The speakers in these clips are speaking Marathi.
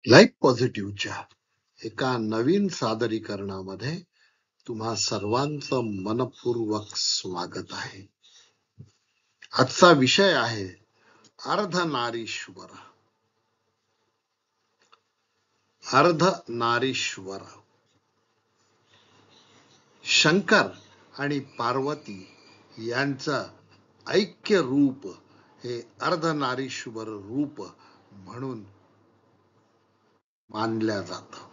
लाईफ पॉझिटिव्हच्या एका नवीन सादरीकरणामध्ये तुम्हा सर्वांचं मनपूर्वक स्वागत आहे. आजचा विषय आहे अर्धनारीश्वर. अर्धनारीश्वर. शंकर आणि पार्वती यांचं ऐक्य रूप हे अर्धनारीश्वर रूप म्हणून मानल्या जातं.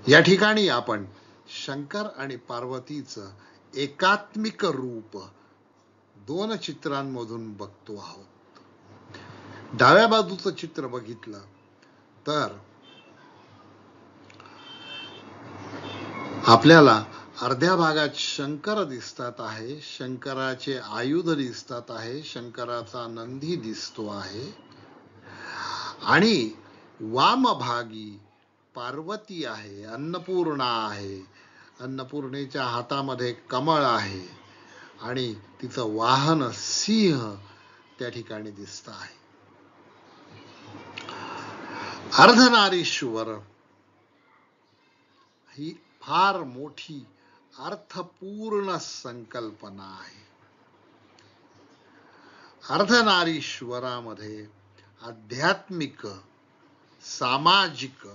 या ठिकाणी आपण शंकर आणि पार्वतीचं एकात्मिक रूप दोन चित्रांमधून बघतो आहोत. डाव्या बाजूचं चित्र बघितलं तर आपल्याला अर्ध्या भागात शंकर दिसतात आहे, शंकराचे आयुध दिसतात आहे, शंकराचा नंदी दिसतो आहे आणि वामभागी पार्वती आहे, अन्नपूर्णा आहे. अन्नपूर्णेच्या हातामध्ये कमळ आहे आणि तिचं वाहन सिंह त्या ठिकाणी दिसत आहे. अर्धनारीश्वर ही फार मोठी अर्थपूर्ण संकल्पना आहे. अर्धनारीश्वरामध्ये आध्यात्मिक, सामाजिक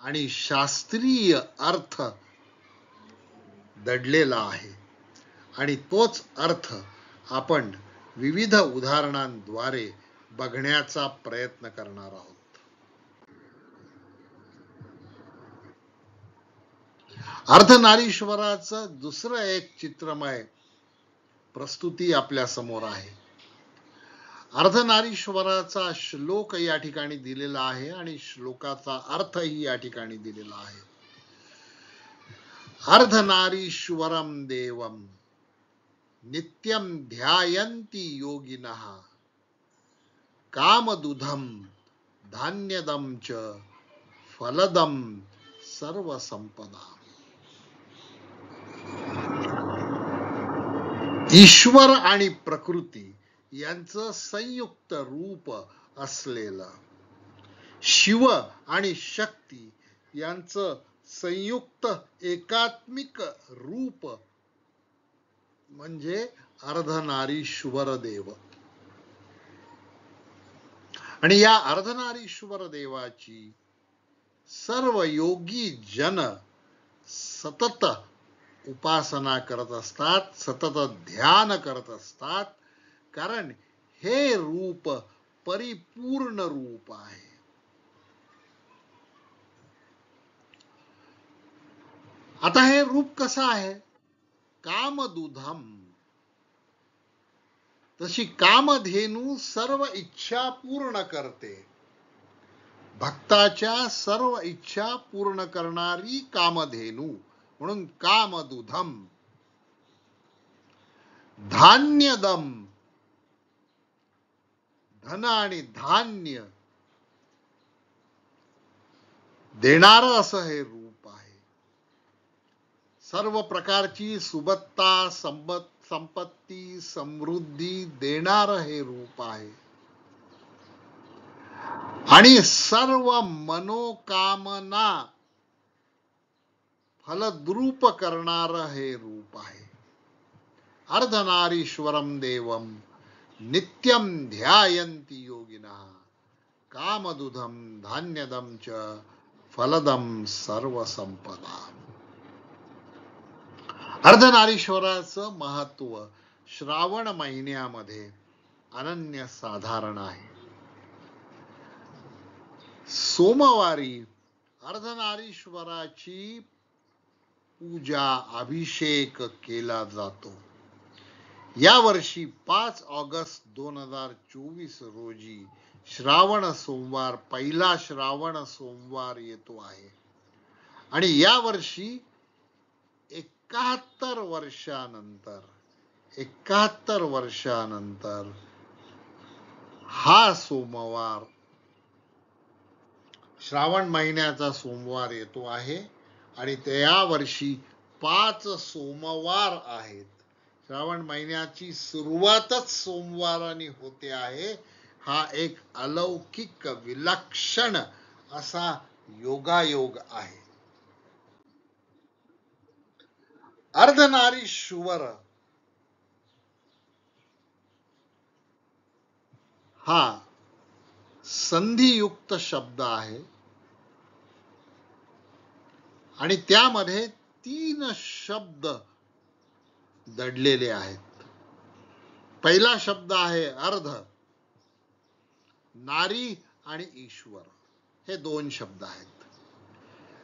आणि शास्त्रीय अर्थ दडलेला आहे आणि तोच अर्थ आपण विविध उदाहरणांद्वारे बघण्याचा प्रयत्न करणार आहोत. अर्धनारीश्वराचं दुसरं एक चित्रमय प्रस्तुती आपल्या समोर आहे. अर्धनारीश्वराचा श्लोक या ठिकाणी दिलेला आहे आणि श्लोकाचा अर्थही या ठिकाणी दिलेला आहे. अर्धनारीश्वरम देवम नित्यम ध्यायन्ति योगिनः कामदुधम धान्यदम च फलदम सर्वसंपदा. ईश्वर आणि प्रकृती यांचं संयुक्त रूप असलेलं, शिव आणि शक्ती यांचं संयुक्त एकात्मिक रूप म्हणजे अर्धनारीश्वर देव. आणि या अर्धनारीश्वर देवाची सर्व योगी जन सतत उपासना करत असतात, सतत ध्यान करत असतात, कारण हे रूप परिपूर्ण रूप आहे. आता हे रूप कसं आहे? कामदुधम. तशी कामधेनू सर्व इच्छा पूर्ण करते. भक्ताच्या सर्व इच्छा पूर्ण करणारी कामधेनू म्हणून कामदुधम. धान्यदम. धन आणि धान्य देणारं असं हे रूप आहे. सर्व प्रकारची सुबत्ता, संपत्ती, समृद्धी देणारं हे रूप आहे आणि सर्व मनोकामना फलद्रूप करणारं हे रूप आहे. अर्धनारीश्वरम देवम नित्यम ध्यायन्ति योगिनः कामदुधम धान्यदम च फलदम सर्वसंपदा. अर्धनारीश्वराचं महत्व श्रावण महिन्यामध्ये अनन्य साधारण आहे. सोमवारी अर्धनारीश्वराची पूजा, अभिषेक केला जातो. या वर्षी 5 ऑगस्ट 2024 रोजी श्रावण सोमवार, पहिला श्रावण सोमवार येतो आहे आणि या वर्षी 71 वर्षानंतर हा सोमवार श्रावण महिन्याचा सोमवार येतो आहे आणि त्या वर्षी 5 सोमवार आहेत. श्रावण महिन्याची सुरुवातच सोमवाराने होते आहे हा एक अलौकिक विलक्षण असा योगायोग आहे. अर्धनारीश्वर हा संधियुक्त शब्द आहे आणि त्यामध्ये 3 शब्द दडलेले आहेत. पहिला शब्द आहे अर्ध. नारी आणि ईश्वर हे 2 शब्द आहेत.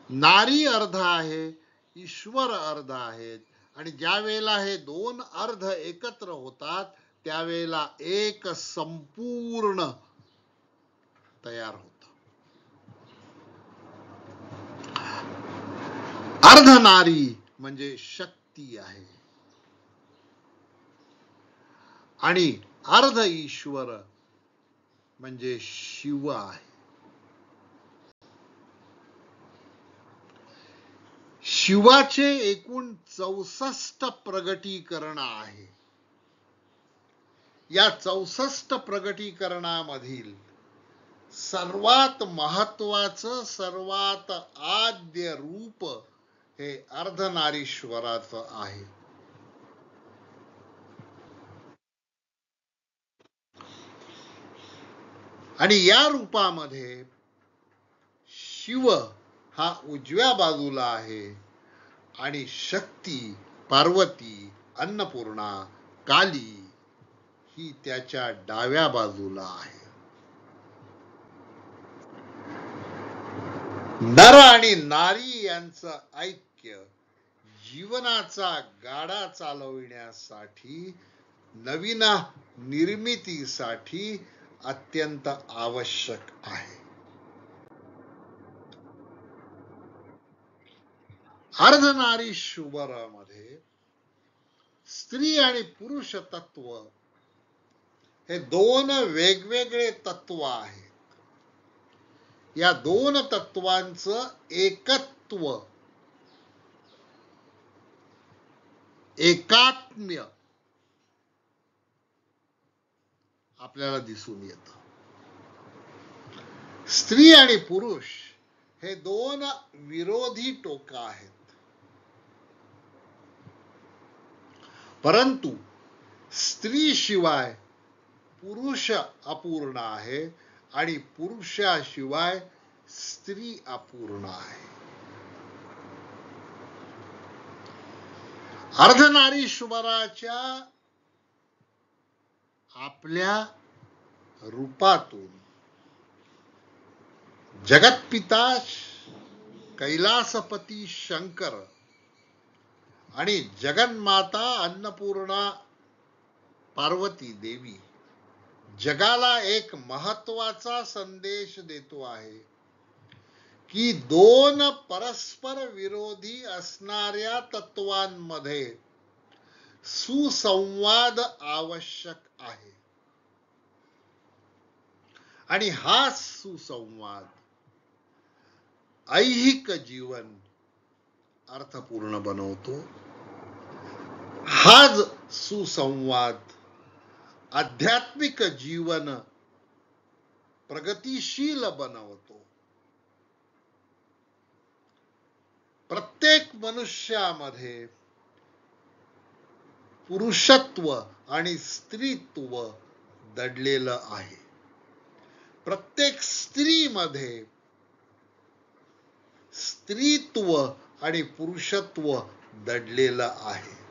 नारी अर्ध आहे, ईश्वर अर्ध आहेत आणि ज्या वेळेला हे 2 अर्ध एकत्र होतात त्यावेळेला एक संपूर्ण तयार होत. अर्धनारी म्हणजे शक्ती आहे आणि अर्ध ईश्वर म्हणजे शिव आहे. शिवाचे एकूण 64 प्रगटीकरण आहे. या 64 प्रगटीकरणामधील सर्वात महत्वाचं, सर्वात आद्य रूप हे अर्धनारीश्वराचं आहे. आणि या रूपामध्ये शिव हा उजव्या बाजूला आहे आणि शक्ती, पार्वती, अन्नपूर्णा, काली ही त्याच्या डाव्या बाजूला आहे. नर आणि नारी यांचं ऐक्य जीवनाचा गाडा चालविण्यासाठी, नवीन निर्मितीसाठी अत्यंत आवश्यक आहे. अर्धनारीश्वरामध्ये स्त्री आणि पुरुष तत्व हे 2 वेगवेगळे तत्व आहेत. या 2 तत्वांचं एकत्व, एकात्म्य आपल्याला दिसून येतं. स्त्री आणि पुरुष हे 2 विरोधी टोकं आहेत. परंतु स्त्रीशिवाय पुरुष अपूर्ण आहे आणि पुरुषाशिवाय स्त्री अपूर्ण आहे. अर्धनारीश्वराच्या आपल्या रूपातून जगतपिता कैलासपती शंकर आणि जगन्माता अन्नपूर्णा पार्वती देवी जगाला एक महत्वाचा संदेश देतो आहे की 2 परस्पर विरोधी असणाऱ्या तत्वांमध्ये सुसंवाद आवश्यक आहे आणि हा सुसंवाद ऐहिक जीवन अर्थपूर्ण बनवतो. हाच सुसंवाद आध्यात्मिक जीवन प्रगतिशील बनवतो. प्रत्येक मनुष्यामध्ये पुरुषत्व आणि स्त्रीत्व दडलेलं आहे. प्रत्येक स्त्रीमध्ये स्त्रीत्व आणि पुरुषत्व दडलेलं आहे.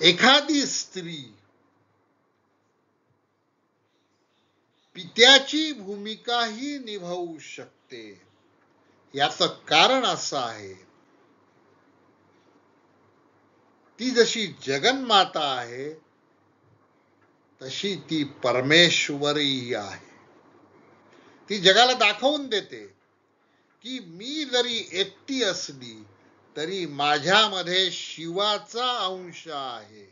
एखादी स्त्री पित्याची भूमिकाही निभावू शकते. याचं कारण असं आहे, ती जशी जगन्माता आहे तशी ती परमेश्वरी आहे. ती जगाला दाखवून देते की मी जरी एकटी असली तरी माझ्यामध्ये शिवाचा अंश आहे.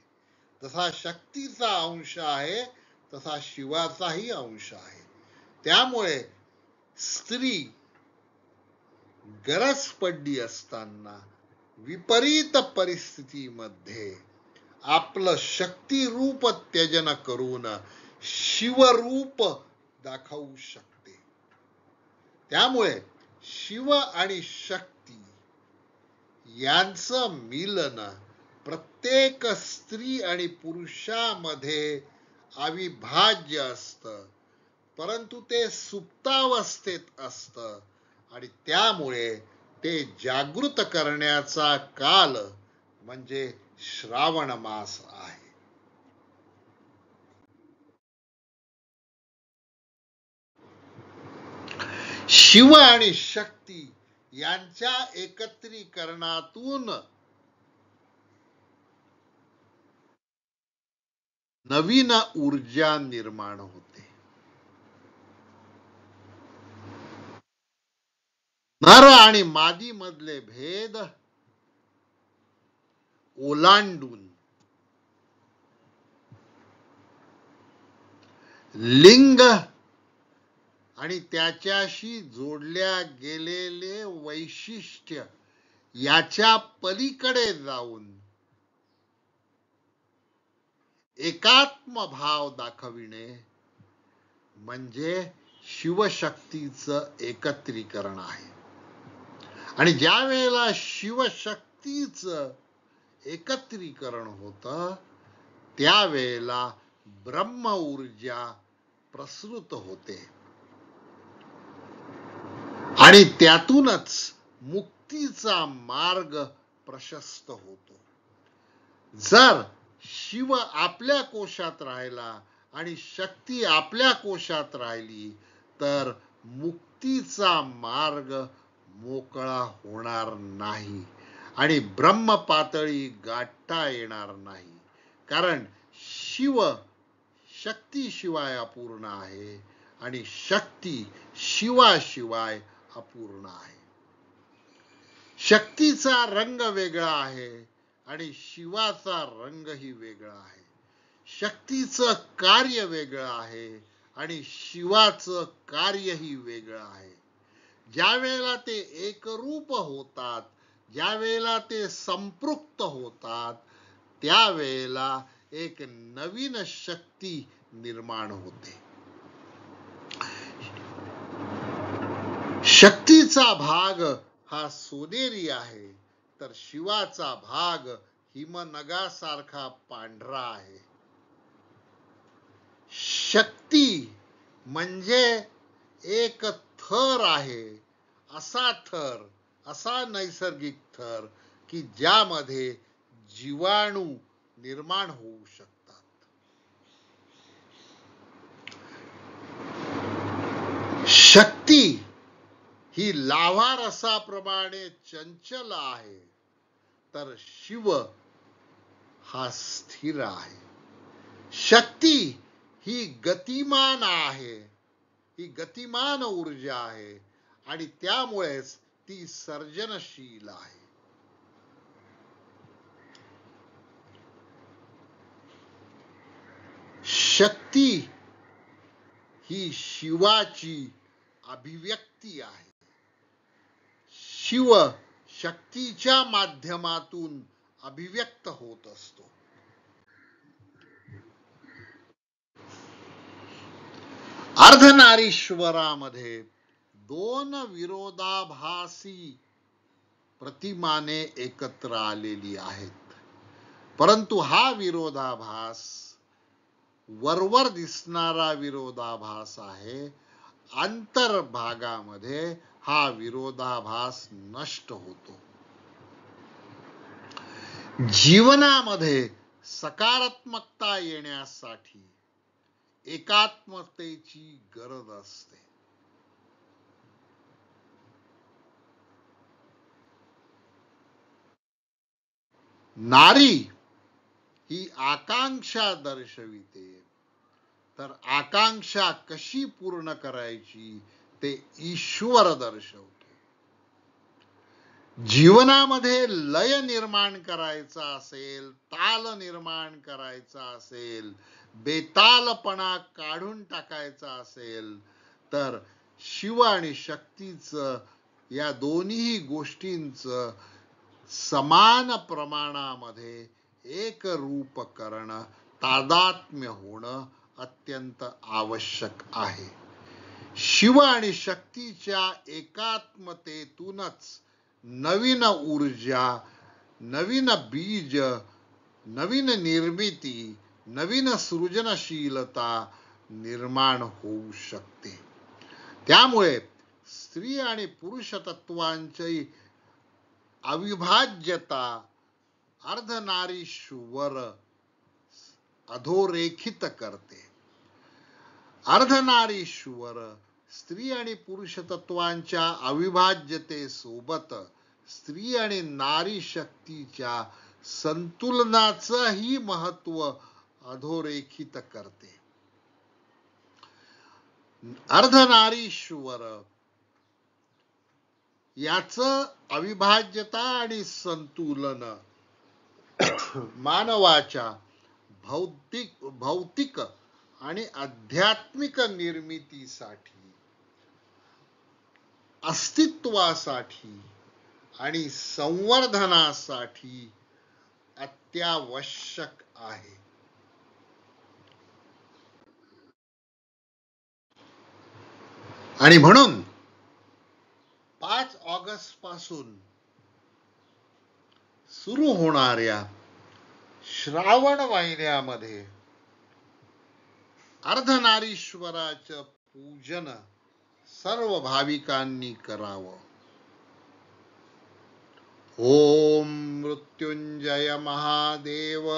जसा शक्तीचा अंश आहे तसा शिवाचाही अंश आहे. त्यामुळे स्त्री गरज पडली असताना विपरीत परिस्थितीमध्ये आपलं शक्तिरूप त्यजन करून शिवरूप दाखवू शकते. त्यामुळे शिव आणि शक्ती यांचं मिलन प्रत्येक स्त्री आणि पुरुषामध्ये अविभाज्य असतं, परंतु ते सुप्तावस्थेत असतं आणि त्यामुळे ते जागृत करण्याचा काल म्हणजे श्रावण मास आहे. शिव आणि शक्ती यांच्या एकत्रीकरणातून नवीन ऊर्जा निर्माण होते. नर आणि मादी मधले भेद ओलांडून लिंग आणि त्याच्याशी जोडल्या गेलेले वैशिष्ट्य याच्या पलीकडे जाऊन एकात्म भाव दाखविणे म्हणजे शिवशक्तीचं एकत्रीकरण आहे. आणि ज्या वेळेला शिवशक्तीचं एकत्रीकरण होतं त्यावेळेला ब्रह्म ऊर्जा प्रसृत होते आणि त्यातूनच मुक्तीचा मार्ग प्रशस्त होतो. जर शिव आपल्या कोशात राहिला आणि शक्ती आपल्या कोशात राहिली तर मुक्तीचा मार्ग मोकळा होणार नाही आणि ब्रह्म पातळी गाठता येणार नाही. कारण शिव शक्तीशिवाय अपूर्ण आहे आणि शक्ती शिवाशिवाय अपूर्ण आहे. शक्तीचा रंग वेगळा आहे आणि शिवाचा रंगही वेगळा आहे. शक्तीचं कार्य वेगळं आहे आणि शिवाचं कार्यही वेगळं आहे. ज्या वेळेला ते एकरूप होतात, ज्या वेळेला ते संपृक्त होतात, त्यावेळेला एक नवीन शक्ती निर्माण होते. शक्तीचा भाग हा सोनेरी आहे तर शिवाचा भाग हिमनगासारखा पांढरा आहे. शक्ती म्हणजे एक थर आहे, असा नैसर्गिक थर की ज्यामध्ये जीवाणू निर्माण होऊ शकतात. शक्ती ही लाव्हा रसाप्रमाणे चंचल आहे तर शिव हा स्थिर आहे. शक्ती ही गतिमान आहे, ही गतिमान ऊर्जा आहे आणि त्यामुळेच ती सर्जनशील आहे. शक्ती ही शिवाची अभिव्यक्ती आहे. शिव शक्तीच्या माध्यमातून अभिव्यक्त होत असतो. अर्धनारीश्वरामध्ये दोन विरोधाभासी प्रतिमाने एकत्र आलेली आहेत, परंतु हा विरोधाभास वरवर दिसणारा विरोधाभास आहे. अंतर्भागामध्ये हा विरोधाभास नष्ट होतो. जीवनामध्ये सकारात्मकता येण्यासाठी एकात्मतेची गरज असते. नारी ही आकांक्षा दर्शविते, तर आकांक्षा कशी पूर्ण करायची ते ईश्वर दर्शवतो. जीवनामध्ये लय निर्माण करायचा असेल, ताल निर्माण करायचा असेल, बेतालपणा काढून टाकायचा असेल तर शिव आणि शक्तीचं या दोन्ही गोष्टींचं समान प्रमाणामध्ये एक रूप करणं, तादात्म्य होणं अत्यंत आवश्यक आहे. शिव आणि शक्तीच्या एकात्मतेतूनच नवीन ऊर्जा, नवीन बीज, नवीन निर्मिती, नवीन सृजनशीलता निर्माण होऊ शकते. त्यामुळे स्त्री आणि पुरुष तत्वांची अविभाज्यता अर्धनारीश्वर अधोरेखित करते. अर्धनारीश्वर स्त्री आणि पुरुष तत्वांच्या अविभाज्यतेसोबत स्त्री आणि नारी शक्तीच्या संतुलनाचंही महत्व अधोरेखित करते. अर्धनारीश्वर याचं अविभाज्यता आणि संतुलन मानवाच्या भौतिक आणि आध्यात्मिक निर्मितीसाठी, अस्तित्वासाठी आणि संवर्धनासाठी अत्यावश्यक आहे. आणि म्हणून 5 ऑगस्ट पासून सुरू होणाऱ्या श्रावण महिन्यामध्ये अर्धनारीश्वराचं पूजन सर्व भाविकांनी करावं. ओम मृत्युंजय महादेव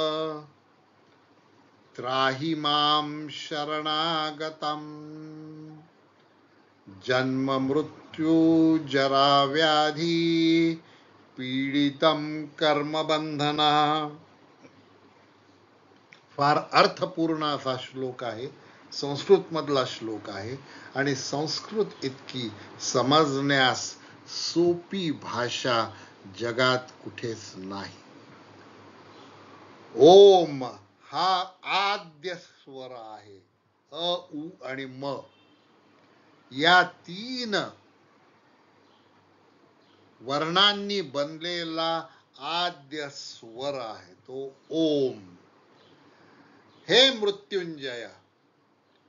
त्राहि मां शरणागतम् जन्म मृत्यू जरा व्याधी पीडितम कर्मबंधना. फार अर्थपूर्ण असा श्लोक आहे. संस्कृत मधला श्लोक आहे आणि संस्कृत इतकी समजण्यास सोपी भाषा जगात कुठेच नाही. ओम हा आद्य स्वर आहे. अ, उ आणि म या 3 वर्णांनी बनलेला आद्य स्वर आहे तो ओम. हे मृत्युंजय,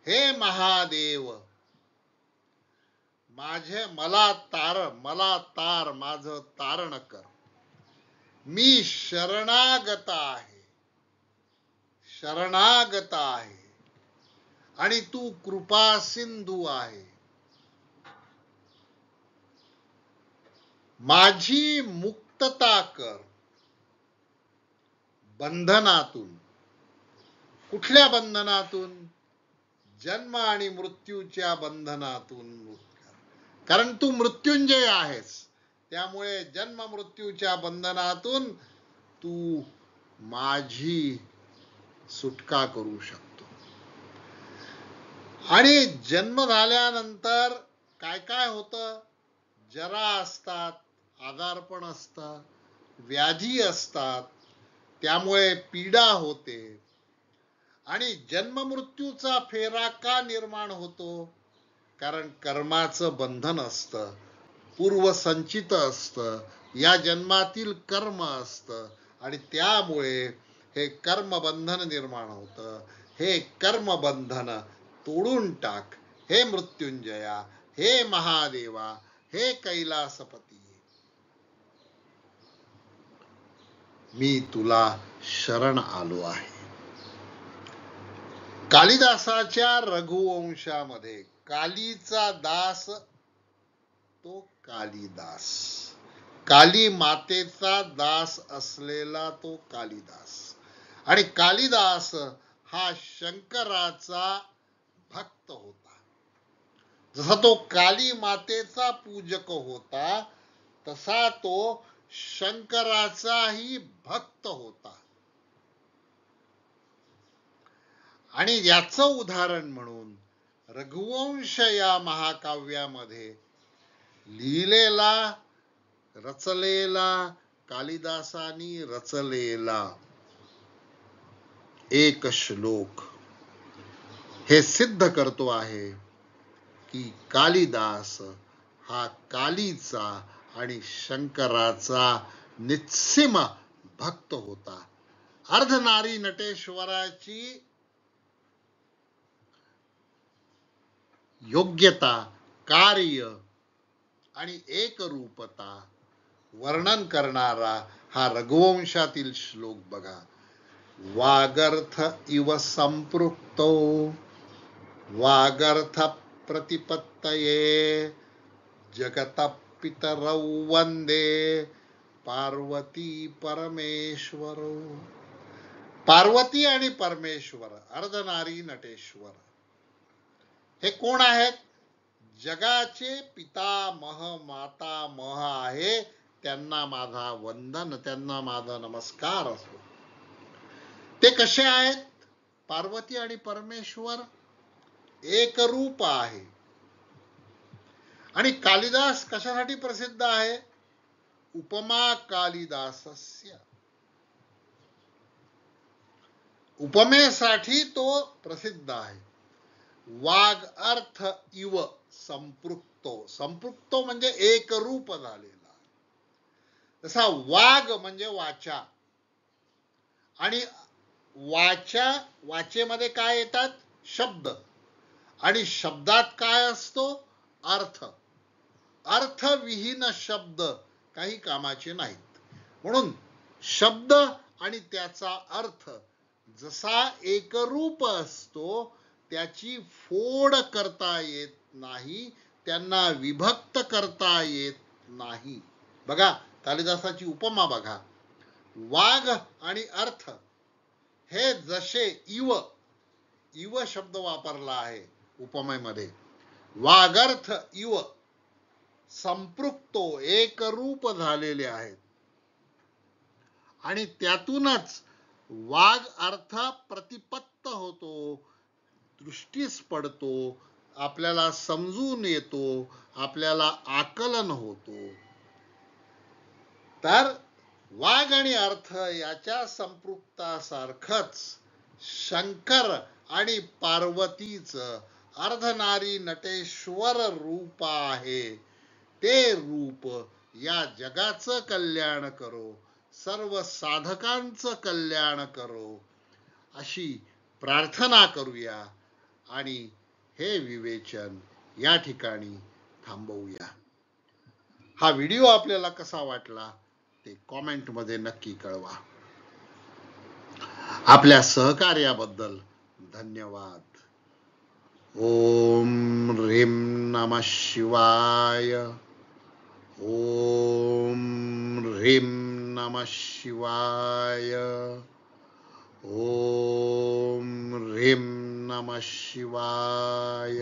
हे महादेव, मला तार, माझं तारण कर. मी शरणागत आहे आणि तू कृपा सिंधू आहे. माझी मुक्तता कर बंधनातून. कुठल्या बंधनातून? जन्म आणि मृत्यूच्या बंधनातून मुक्त कर. कारण तू मृत्युंजय आहेस. त्यामुळे जन्म मृत्यूच्या बंधनातून तू माझी सुटका करू शकतो. आणि जन्म झाल्यानंतर काय काय होतं? जरा असतात, आजारपण असतात, व्याधी असतात, त्यामुळे पीडा होते. आणि जन्म मृत्यूचा फेरा का निर्माण होतो? कारण कर्माचं बंधन असतं, पूर्वसंचित असतं, या जन्मातील कर्म असतं आणि त्यामुळे हे कर्मबंधन निर्माण होतं. हे कर्मबंधन तोडून टाक हे मृत्युंजया, हे महादेवा, हे कैलासपती. मी तुला शरण आलो आहे. कालिदासाच्या रघुवंशामध्ये कालीचा दास तो कालिदास, काली मातेचा दास असलेला तो कालिदास. आणि कालिदास हा शंकराचा भक्त होता. जसा तो काली मातेचा पूजक होता तसा तो शंकराचाही भक्त होता. आणि याचं उदाहरण म्हणून रघुवंश या महाकाव्यामध्ये रचलेला कालिदासानी रचलेला एक श्लोक हे सिद्ध करतो आहे की कालिदास हा कालीचा आणि शंकराचा निस्सीम भक्त होता. अर्धनारी नटेश्वराची योग्यता, कार्य आणि एकरूपता वर्णन करणारा हा रघुवंशातील श्लोक बघा. वागर्थ इव संपृक्तो वागर्थ प्रतिपत्तये जगतः पितरौ वंदे पार्वती परमेश्वरो. पार्वती आणि परमेश्वर अर्धनारी नटेश्वर हे कोण आहेत? जगाचे पितामह मातामह आहे. त्यांना माझा वंदन, त्यांना माझा नमस्कार असो. ते कसे आहेत? पार्वती आणि परमेश्वर एकरूप आहे. आणि कालिदास कशासाठी प्रसिद्ध आहे? उपमा कालिदासस्य. उपमेसाठी तो प्रसिद्ध आहे. वाग अर्थ इव संपृक्तो. संपृक्तो म्हणजे एकरूप झालेला. तसा वाग म्हणजे वाचा. आणि वाचेमध्ये काय येतात? शब्द. आणि शब्दात काय असतो? अर्थ. अर्थविहीन शब्द काही कामाचे नाहीत. म्हणून शब्द आणि त्याचा अर्थ जसा एकरूप असतो त्याची फोड करता येत नाही, त्यांना विभक्त करता येत नाही. बघा कालिदासाची उपमा बघा. वाग आणि अर्थ हे जसे इव शब्द वापरला आहे उपमेमध्ये. वागर्थ इव संपृक्तो एकरूप झालेले आहेत. आणि त्यातूनच वाग अर्थ प्रतिपत्त होतो, दृष्टीस पडतो, आपल्याला समजून येतो, आपल्याला आकलन होतो. तर वाग आणि अर्थ याच्या संपृक्तासारखंच शंकर आणि पार्वतीचं अर्धनारी नटेश्वर रूप आहे. ते रूप या जगाचं कल्याण करो, सर्व साधकांचं कल्याण करो, अशी प्रार्थना करूया आणि हे विवेचन या ठिकाणी थांबवूया. हा व्हिडिओ आपल्याला कसा वाटला ते कॉमेंटमध्ये नक्की कळवा. आपल्या सहकार्याबद्दल धन्यवाद. ओम ह्रीं नमः शिवाय. ओम ह्रीं नमः शिवाय. ओम ह्रीं नमः शिवाय.